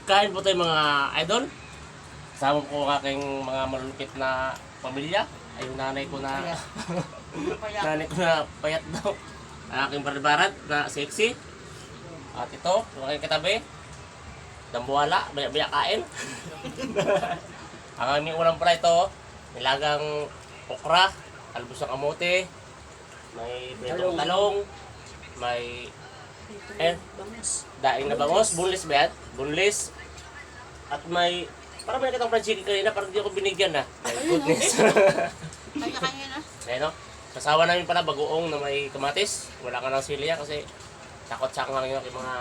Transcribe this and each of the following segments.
Kain po tayo mga idol. Kasama ko ang aking mga malulupit na pamilya. Ay yung nanay ko na nanay ko na payat daw. Ang aking baribarat na sexy. At ito, yung aking katabi. Dambuhala, baya-baya kain. Ang aming ulam pala ito, nilagang okra, talbos ng kamote, may betong talong, may daing na bangos, boneless ba yan? Boneless. At may, parang may nakitang fried chicken kanina, parang hindi ako binigyan na. My goodness. Kanya-kanya na. Ayun o, kasawa namin pala bagoong na may kamatis. Wala ka ng silya kasi takot sa ang yung mga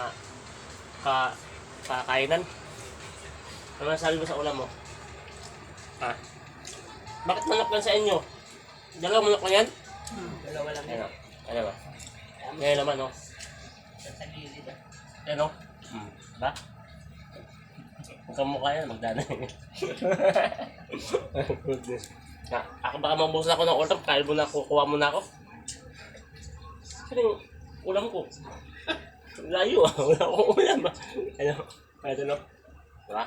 kakainan. Ano sabi mo sa ulam mo? Ha? Bakit manok lang sa inyo? Dalawang manok lang yan? Dalawa lang. Ayun o, ayun o. Ngayon naman o. Sa gilid ah. Ayun o. Ba? Huwag kang mukha yan, magdanay. Goodness. Ako baka mabuhos na ako ng ulam, kahit mo na ako, kuha mo na ako. Kasi yung ulam ko. Layo ah, wala akong ulam ah. Ano no? Diba?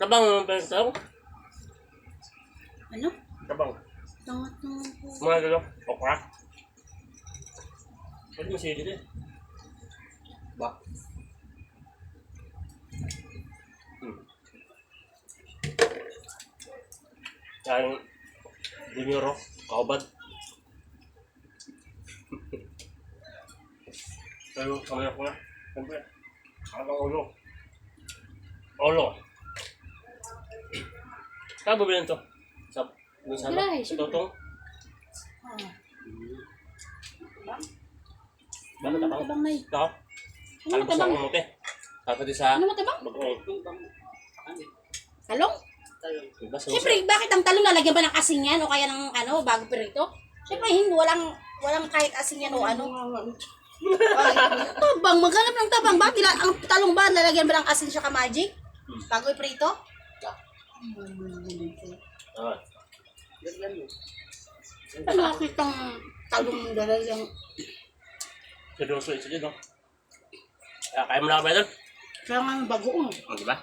Tabang naman pa yung tao. Ano? Tabang. Tangat naman po. Mga gano'n, okra. Pwede masili din. Ba? Kayang bunyoro, kaubad. Pero kami ako na. Siyempre, ang ulo. Ulo. Saan ba bilhin to? Sa Grahe, sa totong? Bakit tabang? Tabang na eh. Ito? Ano Talbos matabang? ng kamote. Tapos di sa Ano matabang? bagoong. Talong? Diba? Siyempre, bakit ang talong lalagyan ba ng asin yan? O kaya ng ano, bago pirito? Siyempre, hindi, walang kahit asin yan o ano. Tabang, maghanap ng tabang. Bakit ang talong ba, lalagyan ba ng asin siya ka magic? Bago iprito? Ah. Ano nakitang talong lalagyan? Seryoso ito dyan, no? Kaya mo na ka ba ito? Kaya nga bagoong. Diba?